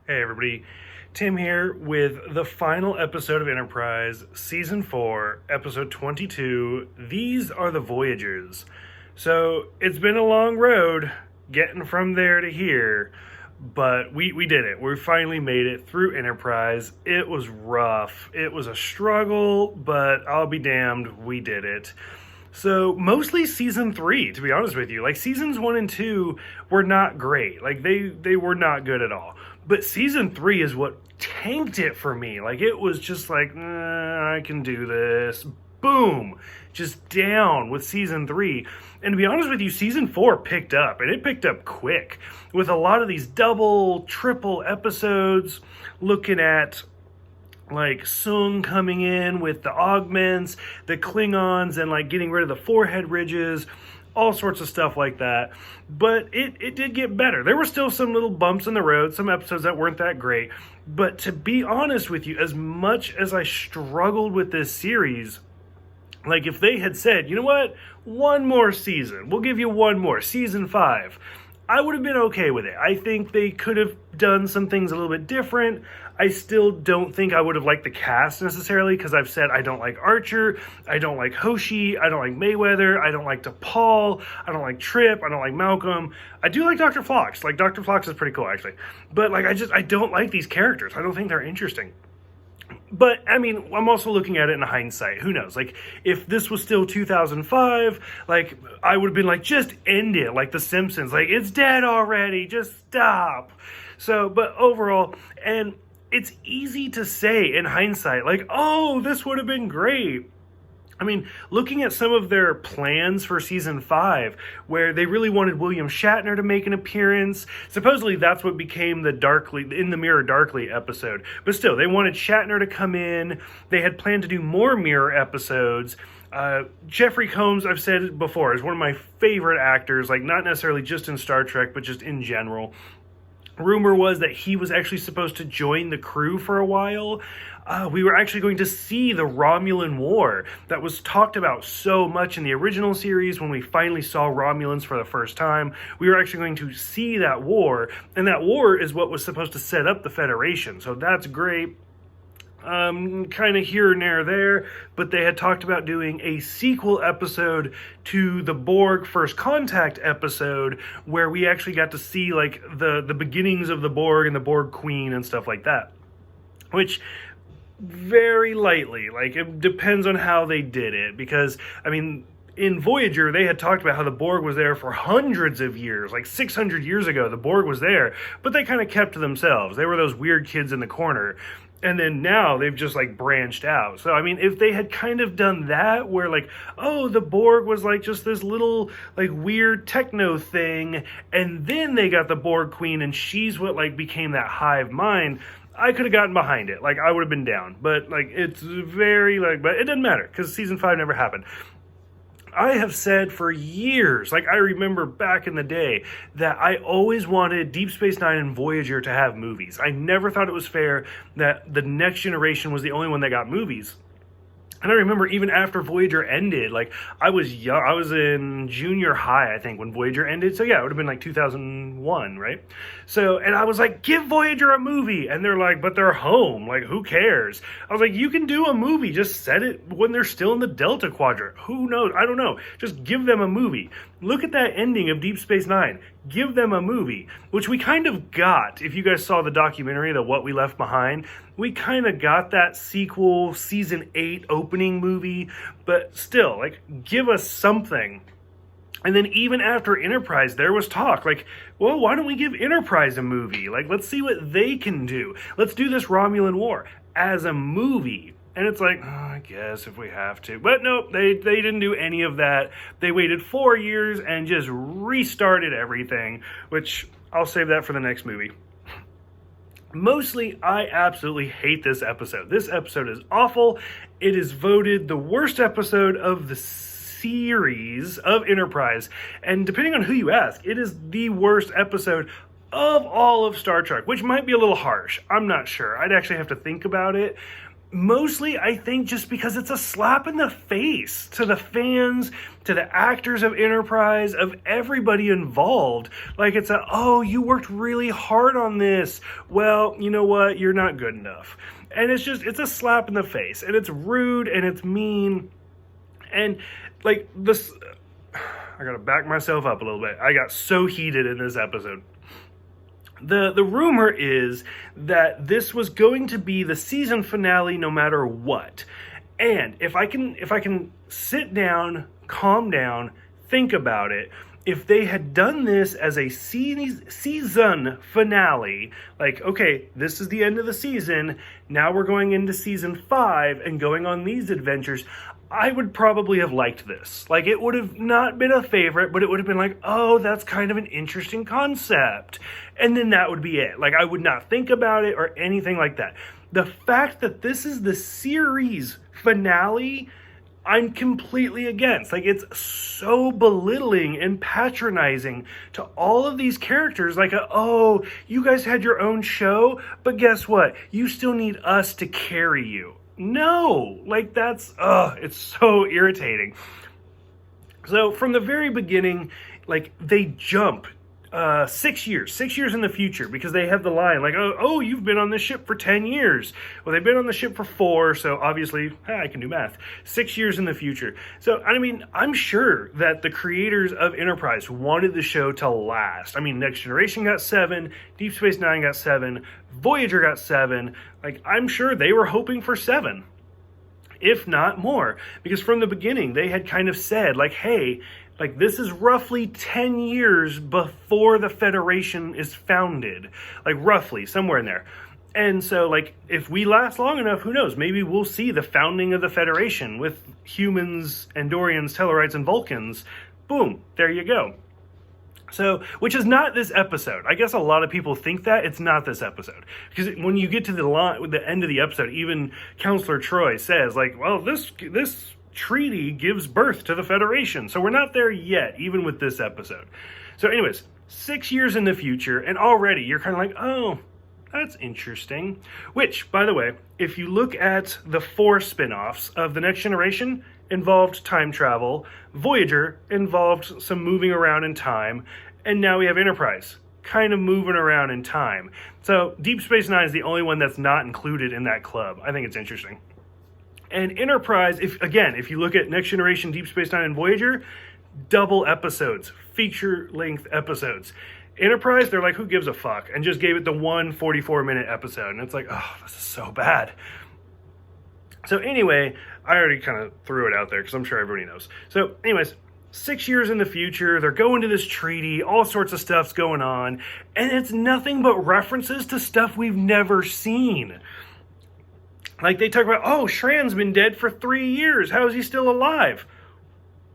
Hey everybody, Tim here with the final episode of Enterprise, Season 4, Episode 22. These are the Voyages. So, it's been a long road getting from there to here, but we did it. We finally made it through Enterprise. It was rough. It was a struggle, but I'll be damned, we did it. So, mostly Season 3, to be honest with you. Like, Seasons 1 and 2 were not great. Like, they were not good at all. But Season 3 is what tanked it for me. Like, it was just like, I can do this. Boom! Just down with Season 3. And to be honest with you, Season 4 picked up. And it picked up quick. With a lot of these double, triple episodes looking at like Sung coming in with the augments, the Klingons, and like getting rid of the forehead ridges, all sorts of stuff like that. But it did get better. There were still some little bumps in the road, some episodes that weren't that great. But to be honest with you, as much as I struggled with this series, like if they had said, you know what, one more season, we'll give you one more, Season 5, I would have been okay with it. I think they could have done some things a little bit different. I still don't think I would have liked the cast necessarily, because I've said I don't like Archer, I don't like Hoshi, I don't like Mayweather, I don't like DePaul, I don't like Trip, I don't like Malcolm. I do like Dr. Phlox. Like, Dr. Phlox is pretty cool, actually. But, like, I don't like these characters. I don't think they're interesting. But, I mean, I'm also looking at it in hindsight. Who knows? Like, if this was still 2005, like, I would have been like, just end it, like The Simpsons. Like, it's dead already. Just stop. So, but overall, and it's easy to say in hindsight, like, oh, this would have been great. I mean, looking at some of their plans for Season 5, where they really wanted William Shatner to make an appearance. Supposedly that's what became the In the Mirror Darkly episode. But still, they wanted Shatner to come in. They had planned to do more Mirror episodes. Jeffrey Combs, I've said it before, is one of my favorite actors, like not necessarily just in Star Trek, but just in general. Rumor was that he was actually supposed to join the crew for a while. We were actually going to see the Romulan War that was talked about so much in the original series when we finally saw Romulans for the first time. We were actually going to see that war, and that war is what was supposed to set up the Federation. So that's great. Kind of here and there, but they had talked about doing a sequel episode to the Borg First Contact episode, where we actually got to see like the beginnings of the Borg and the Borg Queen and stuff like that, which very lightly, like it depends on how they did it, because I mean, in Voyager, they had talked about how the Borg was there for hundreds of years, like 600 years ago, the Borg was there, but they kind of kept to themselves. They were those weird kids in the corner. And then now they've just like branched out. So, I mean, if they had kind of done that, where like, oh, the Borg was like just this little like weird techno thing, and then they got the Borg Queen and she's what like became that hive mind, I could have gotten behind it. Like, I would have been down. But like, it's very like, but it doesn't matter, because Season 5 never happened. I have said for years, like I remember back in the day, that I always wanted Deep Space Nine and Voyager to have movies. I never thought it was fair that the Next Generation was the only one that got movies. And I remember even after Voyager ended, like I was young, I was in junior high, I think, when Voyager ended. So yeah, it would have been like 2001, right? So, and I was like, give Voyager a movie. And they're like, but they're home. Like, who cares? I was like, you can do a movie. Just set it when they're still in the Delta Quadrant. Who knows? I don't know. Just give them a movie. Look at that ending of Deep Space Nine. Give them a movie, which we kind of got. If you guys saw the documentary, the What We Left Behind, we kind of got that sequel, Season 8 opening movie, but still, like, give us something. And then even after Enterprise, there was talk, like, well, why don't we give Enterprise a movie? Like, let's see what they can do. Let's do this Romulan War as a movie. And it's like, oh, I guess if we have to. But no, they didn't do any of that. They waited 4 years and just restarted everything, which I'll save that for the next movie. Mostly, I absolutely hate this episode. This episode is awful. It is voted the worst episode of the series of Enterprise. And depending on who you ask, it is the worst episode of all of Star Trek, which might be a little harsh. I'm not sure. I'd actually have to think about it. mostly, I think, just because it's a slap in the face to the fans, to the actors of Enterprise, of everybody involved. Like, it's oh, you worked really hard on this. Well, you know what? You're not good enough. And it's a slap in the face. And it's rude and it's mean. And, like, this... I gotta back myself up a little bit. I got so heated in this episode. The rumor is that this was going to be the season finale no matter what. And if I can sit down, calm down, think about it, if they had done this as a season finale, like, okay, this is the end of the season, now we're going into season 5 and going on these adventures, I would probably have liked this. Like, it would have not been a favorite, but it would have been like, oh, that's kind of an interesting concept. And then that would be it. Like, I would not think about it or anything like that. The fact that this is the series finale, I'm completely against. Like, it's so belittling and patronizing to all of these characters. Like, oh, you guys had your own show, but guess what? You still need us to carry you. No, like, that's, it's so irritating. So from the very beginning, like, they jump 6 years in the future, because they have the line like, oh, you've been on this ship for 10 years. Well, they've been on the ship for 4, so obviously, I can do math. 6 years in the future. So, I mean, I'm sure that the creators of Enterprise wanted the show to last. I mean, Next Generation got 7, Deep Space Nine got 7, Voyager got 7. Like, I'm sure they were hoping for 7, if not more, because from the beginning, they had kind of said, like, hey, like, this is roughly 10 years before the Federation is founded. Like, roughly, somewhere in there. And so, like, if we last long enough, who knows? Maybe we'll see the founding of the Federation with humans, Andorians, Tellarites, and Vulcans. Boom, there you go. So, which is not this episode. I guess a lot of people think that. It's not this episode. Because when you get to the end of the episode, even Counselor Troy says, like, well, this treaty gives birth to the Federation. So we're not there yet, even with this episode. So anyways, 6 years in the future, and already you're kind of like, oh, that's interesting. Which, by the way, if you look at the 4 spin-offs of The Next Generation, involved time travel, Voyager involved some moving around in time, and now we have Enterprise, kind of moving around in time. So Deep Space Nine is the only one that's not included in that club. I think it's interesting. And Enterprise, if you look at Next Generation, Deep Space Nine, and Voyager, double episodes, feature-length episodes. Enterprise, they're like, who gives a fuck? And just gave it the one 44-minute episode. And it's like, oh, this is so bad. So anyway, I already kind of threw it out there because I'm sure everybody knows. So anyways, 6 years in the future, they're going to this treaty, all sorts of stuff's going on, and it's nothing but references to stuff we've never seen. Like, they talk about, oh, Shran's been dead for 3 years. How is he still alive?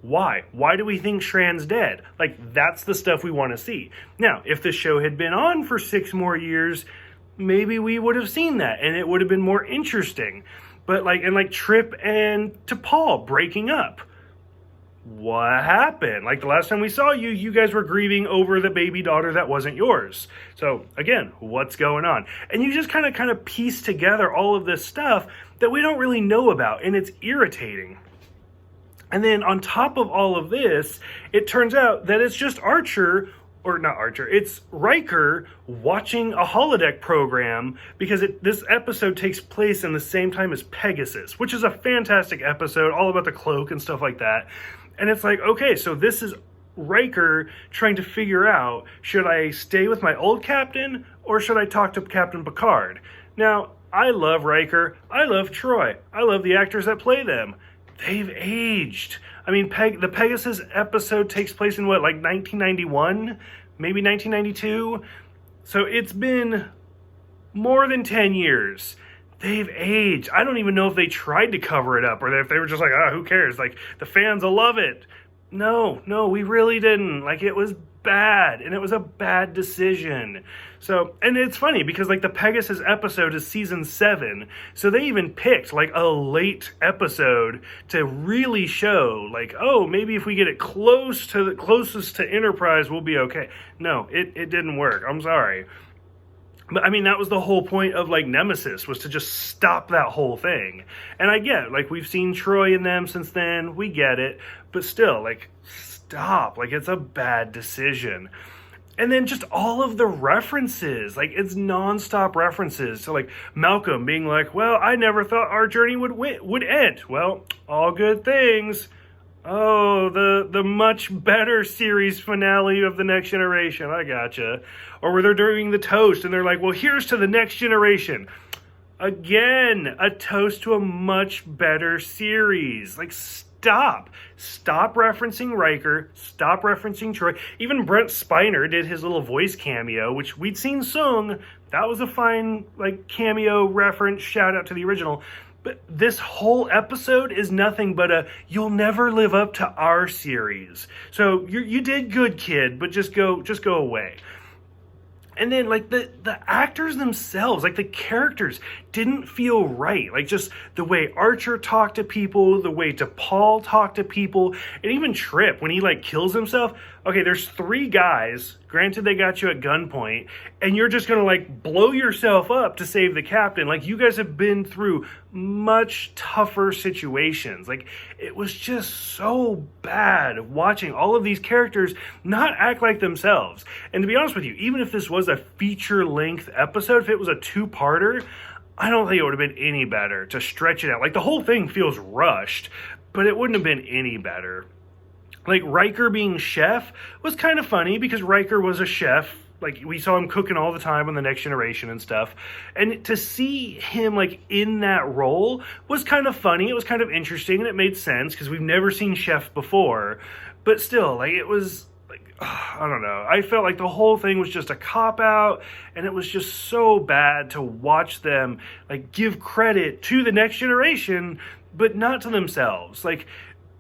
Why? Why do we think Shran's dead? Like, that's the stuff we want to see. Now, if the show had been on for 6 more years, maybe we would have seen that, and it would have been more interesting. But, like Trip and T'Pol breaking up. What happened? Like, the last time we saw you, you guys were grieving over the baby daughter that wasn't yours. So, again, what's going on? And you just kind of piece together all of this stuff that we don't really know about, and it's irritating. And then on top of all of this, it turns out that it's just it's Riker watching a holodeck program, because this episode takes place in the same time as Pegasus, which is a fantastic episode, all about the cloak and stuff like that. And it's like, okay, so this is Riker trying to figure out, should I stay with my old captain or should I talk to Captain Picard? Now, I love Riker. I love Troy. I love the actors that play them. They've aged. I mean, the Pegasus episode takes place in 1991? Maybe 1992? So it's been more than 10 years. They've aged. I don't even know if they tried to cover it up or if they were just like, who cares? Like, the fans will love it. No, we really didn't. Like, it was bad, and it was a bad decision. So, and it's funny because, like, the Pegasus episode is season 7, so they even picked, like, a late episode to really show, like, oh, maybe if we get it closest to Enterprise, we'll be okay. No, it didn't work. I'm sorry. I mean, that was the whole point of, like, Nemesis, was to just stop that whole thing. And I get, like, we've seen Troy and them since then, we get it, but still, like, stop. Like, it's a bad decision. And then just all of the references, like, it's nonstop references. So, like, Malcolm being like, well, I never thought our journey would end. Well, all good things. Oh, the much better series finale of The Next Generation. I gotcha. Or where they're doing the toast and they're like, well, here's to the next generation. Again, a toast to a much better series. Like, stop. Stop referencing Riker. Stop referencing Troy. Even Brent Spiner did his little voice cameo, which we'd seen sung. That was a fine, like, cameo reference. Shout out to the original. But this whole episode is nothing but a, you'll never live up to our series. So you did good, kid, but just go away. And then, like, the actors themselves, like, the characters didn't feel right. Like, just the way Archer talked to people, the way DePaul talked to people, and even Trip, when he, like, kills himself. Okay, there's 3 guys, granted they got you at gunpoint, and you're just gonna, like, blow yourself up to save the captain. Like, you guys have been through much tougher situations. Like, it was just so bad watching all of these characters not act like themselves. And to be honest with you, even if this was a feature-length episode, if it was a 2-parter, I don't think it would have been any better to stretch it out. Like, the whole thing feels rushed, but it wouldn't have been any better. Like, Riker being chef was kind of funny because Riker was a chef. Like, we saw him cooking all the time on The Next Generation and stuff. And to see him, like, in that role was kind of funny. It was kind of interesting, and it made sense because we've never seen Chef before. But still, like, it was, like, I don't know. I felt like the whole thing was just a cop-out, and it was just so bad to watch them, like, give credit to The Next Generation, but not to themselves. Like,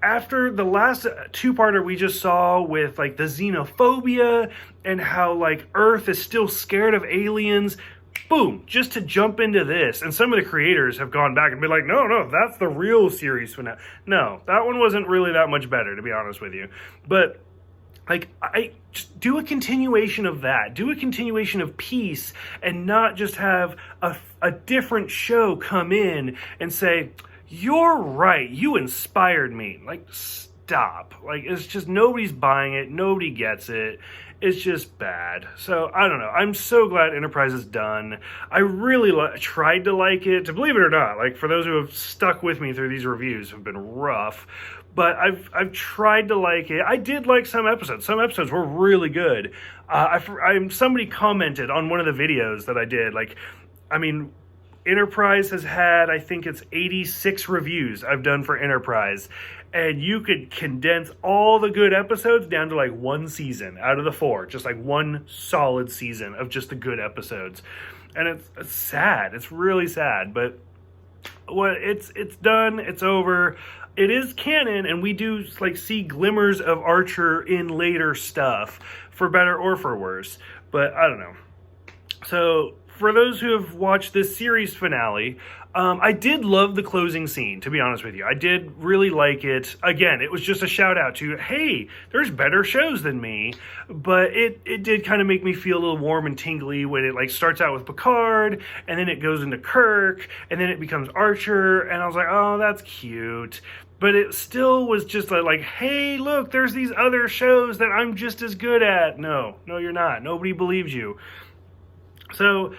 after the last 2-parter we just saw with, like, the xenophobia and how, like, Earth is still scared of aliens, boom, just to jump into this. And some of the creators have gone back and been like, no, that's the real series finale. No, that one wasn't really that much better, to be honest with you. But, like, I just do a continuation of that. Do a continuation of Peace and not just have a different show come in and say, you're right, you inspired me. Like, stop. Like, it's just, nobody's buying it, nobody gets it. It's just bad. So, I don't know. I'm so glad Enterprise is done. I really tried to like it. To believe it or not, like, for those who have stuck with me through these reviews, have been rough. But I've tried to like it. I did like some episodes. Some episodes were really good. Somebody commented on one of the videos that I did. Like, I mean, Enterprise has had, I think it's 86 reviews I've done for Enterprise. And you could condense all the good episodes down to, like, 1 season out of the 4. Just, like, 1 solid season of just the good episodes. And it's sad. It's really sad. But it's done. It's over. It is canon, and we do, like, see glimmers of Archer in later stuff, for better or for worse. But I don't know. So, for those who have watched this series finale, I did love the closing scene, to be honest with you. I did really like it. Again, it was just a shout out to, hey, there's better shows than me. But it did kind of make me feel a little warm and tingly when it, like, starts out with Picard, and then it goes into Kirk, and then it becomes Archer, and I was like, oh, that's cute. But it still was just like, hey, look, there's these other shows that I'm just as good at. No, you're not. Nobody believes you. So,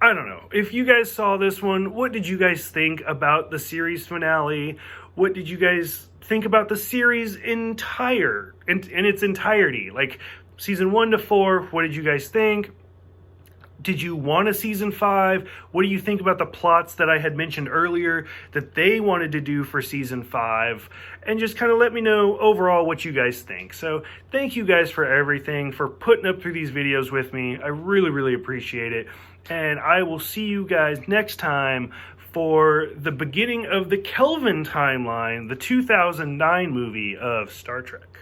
I don't know. If you guys saw this one, what did you guys think about the series finale? What did you guys think about the series in its entirety? Like, season 1 to 4, what did you guys think? Did you want a season 5? What do you think about the plots that I had mentioned earlier that they wanted to do for season 5? And just kind of let me know overall what you guys think. So thank you guys for everything, for putting up through these videos with me. I really, really appreciate it. And I will see you guys next time for the beginning of the Kelvin timeline, the 2009 movie of Star Trek.